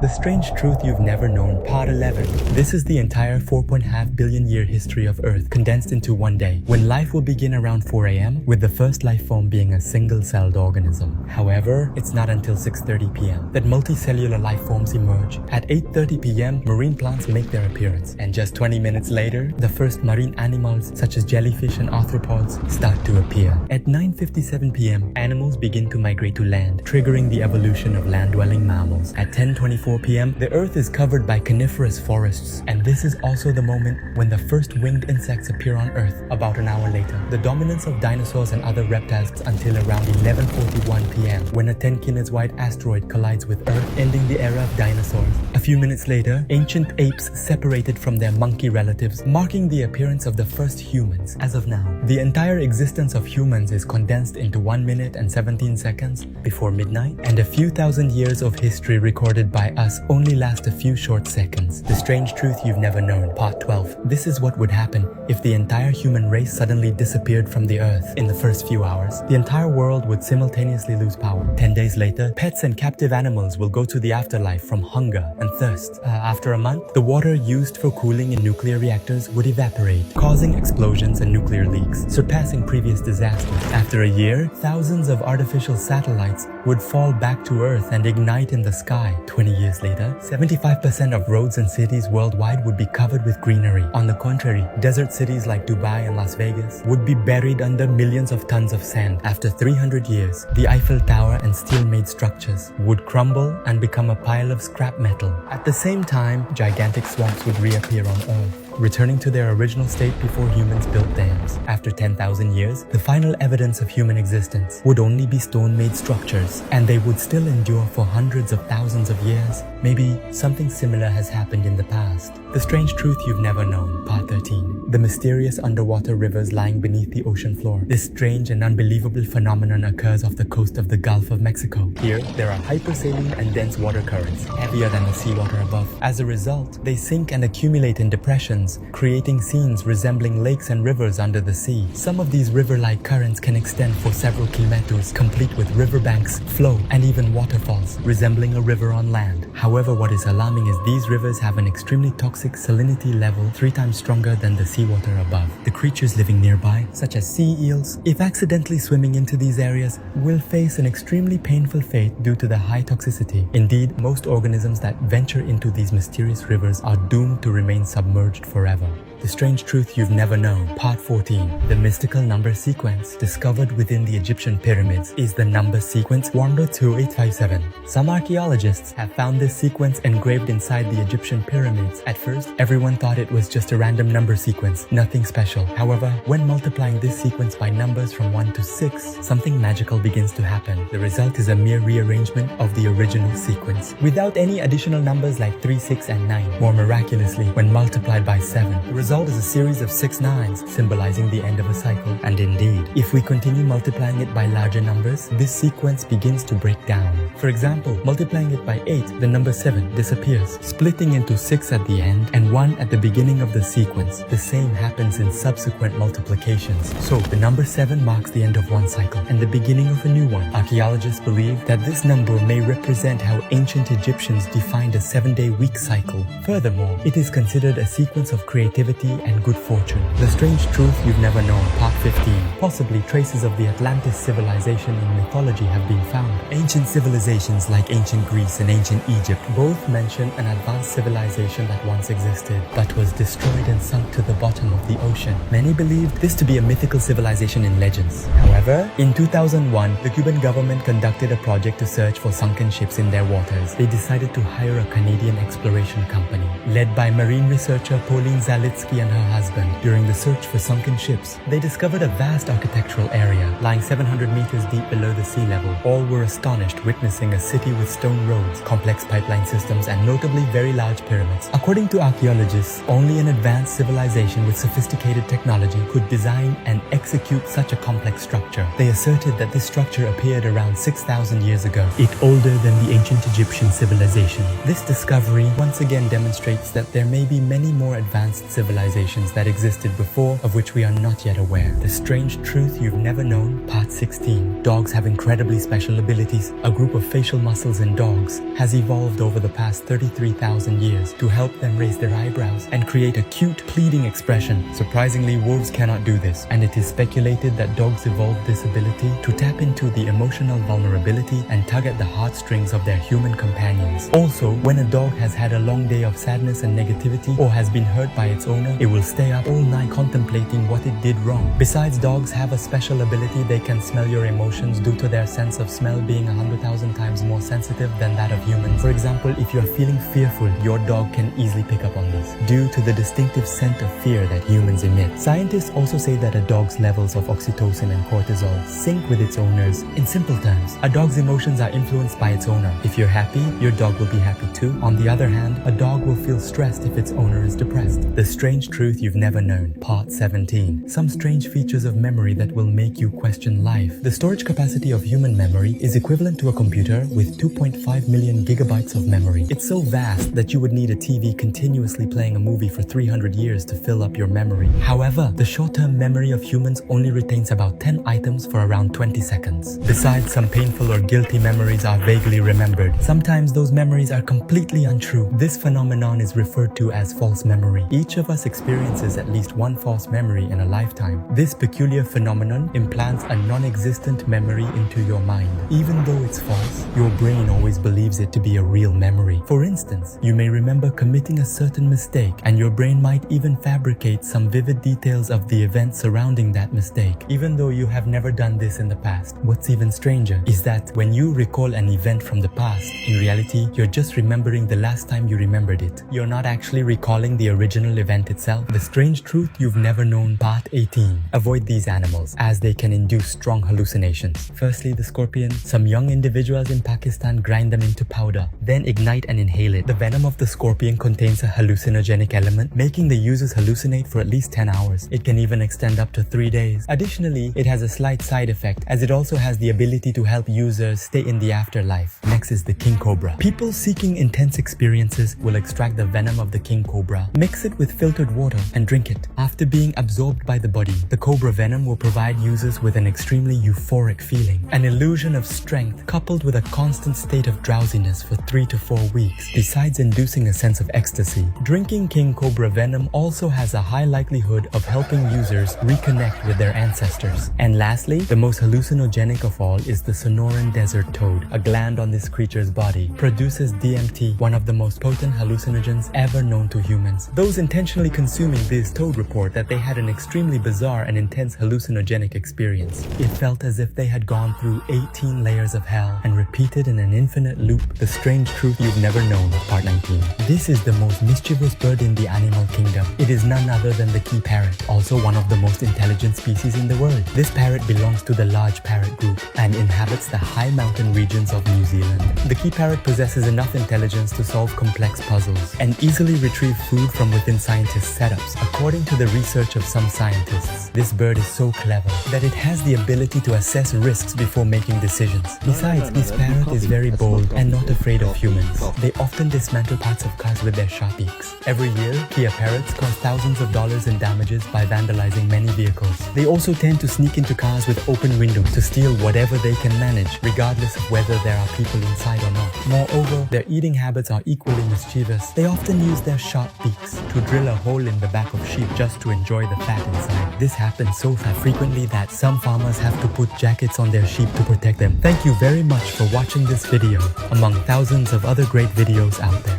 The Strange Truth You've Never Known, Part 11. This is the entire 4.5 billion year history of Earth condensed into one day, when life will begin around 4 a.m., with the first life form being a single-celled organism. However, it's not until 6:30 p.m. that multicellular life forms emerge. At 8:30 p.m., marine plants make their appearance, and just 20 minutes later, the first marine animals such as jellyfish and arthropods start to appear. At 9:57 p.m., animals begin to migrate to land, triggering the evolution of land-dwelling mammals. At 10:24 p.m., the Earth is covered by coniferous forests, and this is also the moment when the first winged insects appear on Earth. About an hour later, the dominance of dinosaurs and other reptiles until around 11:41 p.m., when a 10 kilometers wide asteroid collides with Earth, ending the era of dinosaurs. A few minutes later, ancient apes separated from their monkey relatives, marking the appearance of the first humans. As of now, the entire existence of humans is condensed into 1 minute and 17 seconds before midnight, and a few thousand years of history recorded by us only last a few short seconds. The Strange Truth You've Never Known, Part 12. This is what would happen if the entire human race suddenly disappeared from the Earth. In the first few hours, the entire world would simultaneously lose power. 10 days later, pets and captive animals will go to the afterlife from hunger and thirst. After a month, the water used for cooling in nuclear reactors would evaporate, causing explosions and nuclear leaks, surpassing previous disasters. After a year, thousands of artificial satellites would fall back to Earth and ignite in the sky. 20 years later, 75% of roads and cities worldwide would be covered with greenery. On the contrary, desert cities like Dubai and Las Vegas would be buried under millions of tons of sand. After 300 years, the Eiffel Tower and steel-made structures would crumble and become a pile of scrap metal. At the same time, gigantic swamps would reappear on Earth, returning to their original state before humans built dams. After 10,000 years, the final evidence of human existence would only be stone-made structures, and they would still endure for hundreds of thousands of years. Maybe something similar has happened in the past. The Strange Truth You've Never Known, Part 13. The mysterious underwater rivers lying beneath the ocean floor. This strange and unbelievable phenomenon occurs off the coast of the Gulf of Mexico. Here, there are hypersaline and dense water currents, heavier than the seawater above. As a result, they sink and accumulate in depressions, creating scenes resembling lakes and rivers under the sea. Some of these river-like currents can extend for several kilometers, complete with riverbanks, flow, and even waterfalls, resembling a river on land. However, what is alarming is these rivers have an extremely toxic salinity level 3 times stronger than the seawater above. The creatures living nearby, such as sea eels, if accidentally swimming into these areas, will face an extremely painful fate due to the high toxicity. Indeed, most organisms that venture into these mysterious rivers are doomed to remain submerged forever. The Strange Truth You've Never Known, Part 14. The mystical number sequence discovered within the Egyptian pyramids is the number sequence 12857. Some archaeologists have found this sequence engraved inside the Egyptian pyramids. At first, everyone thought it was just a random number sequence, nothing special. However, when multiplying this sequence by numbers from 1 to 6, something magical begins to happen. The result is a mere rearrangement of the original sequence, without any additional numbers like 3, 6, and 9. More miraculously, when multiplied by 7, the result is a series of 6 nines, symbolizing the end of a cycle. And indeed, if we continue multiplying it by larger numbers, this sequence begins to break down. For example, multiplying it by 8, the number 7 disappears, splitting into 6 at the end and 1 at the beginning of the sequence. The same happens in subsequent multiplications. So, the number 7 marks the end of one cycle and the beginning of a new one. Archaeologists believe that this number may represent how ancient Egyptians defined a 7-day week cycle. Furthermore, it is considered a sequence of creativity and good fortune. The Strange Truth You've Never Known, Part 15. Possibly traces of the Atlantis civilization in mythology have been found. Ancient civilizations like ancient Greece and ancient Egypt both mention an advanced civilization that once existed, but was destroyed and sunk to the bottom of the ocean. Many believed this to be a mythical civilization in legends. However, in 2001, the Cuban government conducted a project to search for sunken ships in their waters. They decided to hire a Canadian exploration company, led by marine researcher Pauline Zalitsky and her husband. During the search for sunken ships, they discovered a vast architectural area lying 700 meters deep below the sea level. All were astonished witnessing a city with stone roads, complex pipeline systems, and notably very large pyramids. According to archaeologists, only an advanced civilization with sophisticated technology could design and execute such a complex structure. They asserted that this structure appeared around 6,000 years ago, it older than the ancient Egyptian civilization. This discovery once again demonstrates that there may be many more advanced civilizations civilizations that existed before, of which we are not yet aware. The Strange Truth You've Never Known, Part 16. Dogs have incredibly special abilities. A group of facial muscles in dogs has evolved over the past 33,000 years to help them raise their eyebrows and create a cute, pleading expression. Surprisingly, wolves cannot do this, and it is speculated that dogs evolved this ability to tap into the emotional vulnerability and tug at the heartstrings of their human companions. Also, when a dog has had a long day of sadness and negativity or has been hurt by its owner, it will stay up all night contemplating what it did wrong. Besides, dogs have a special ability. They can smell your emotions due to their sense of smell being 100,000 times more sensitive than that of humans. For example, if you are feeling fearful, your dog can easily pick up on this due to the distinctive scent of fear that humans emit. Scientists also say that a dog's levels of oxytocin and cortisol sync with its owners. In simple terms, a dog's emotions are influenced by its owner. If you're happy, your dog will be happy too. On the other hand, a dog will feel stressed if its owner is depressed. The Strange Truth You've Never Known, Part 17. Some strange features of memory that will make you question life. The storage capacity of human memory is equivalent to a computer with 2.5 million gigabytes of memory. It's so vast that you would need a TV continuously playing a movie for 300 years to fill up your memory. However, the short-term memory of humans only retains about 10 items for around 20 seconds. Besides, some painful or guilty memories are vaguely remembered. Sometimes those memories are completely untrue. This phenomenon is referred to as false memory. Each of us experiences at least one false memory in a lifetime. This peculiar phenomenon implants a non-existent memory into your mind. Even though it's false, your brain always believes it to be a real memory. For instance, you may remember committing a certain mistake, and your brain might even fabricate some vivid details of the events surrounding that mistake, even though you have never done this in the past. What's even stranger is that when you recall an event from the past, in reality, you're just remembering the last time you remembered it. You're not actually recalling the original event itself. The Strange Truth You've Never Known, Part 18. Avoid these animals, as they can induce strong hallucinations. Firstly, the scorpion. Some young individuals in Pakistan grind them into powder, then ignite and inhale it. The venom of the scorpion contains a hallucinogenic element, making the users hallucinate for at least 10 hours. It can even extend up to 3 days. Additionally, it has a slight side effect, as it also has the ability to help users stay in the afterlife. Next is the king cobra. People seeking intense experiences will extract the venom of the king cobra, mix it with filtered water, and drink it. After being absorbed by the body, the cobra venom will provide users with an extremely euphoric feeling, an illusion of strength coupled with a constant state of drowsiness for 3 to 4 weeks. Besides inducing a sense of ecstasy, drinking king cobra venom also has a high likelihood of helping users reconnect with their ancestors. And lastly, the most hallucinogenic of all is the Sonoran desert toad. A gland on this creature's body produces DMT, one of the most potent hallucinogens ever known to humans. Those intentionally consuming this toad report that they had an extremely bizarre and intense hallucinogenic experience. It felt as if they had gone through 18 layers of hell and repeated in an infinite loop. The Strange Truth You've Never Known, Part 19. This is the most mischievous bird in the animal kingdom. It is none other than the key parrot, also one of the most intelligent species in the world. This parrot belongs to the large parrot group and inhabits the high mountain regions of New Zealand. The key parrot possesses enough intelligence to solve complex puzzles and easily retrieve food from within scientists' setups. According to the research of some scientists, this bird is so clever that it has the ability to assess risks before making decisions. Besides, this parrot is very bold and not afraid of humans. They often dismantle parts of cars with their sharp beaks. Every year, Kia parrots cause thousands of dollars in damages by vandalizing many vehicles. They also tend to sneak into cars with open windows to steal whatever they can manage, regardless of whether there are people inside or not. Moreover, their eating habits are equally mischievous. They often use their sharp beaks to drill a hole in the back of sheep just to enjoy the fat inside. This happens so frequently that some farmers have to put jackets on their sheep to protect them. Thank you very much for watching this video, among thousands of other great videos out there.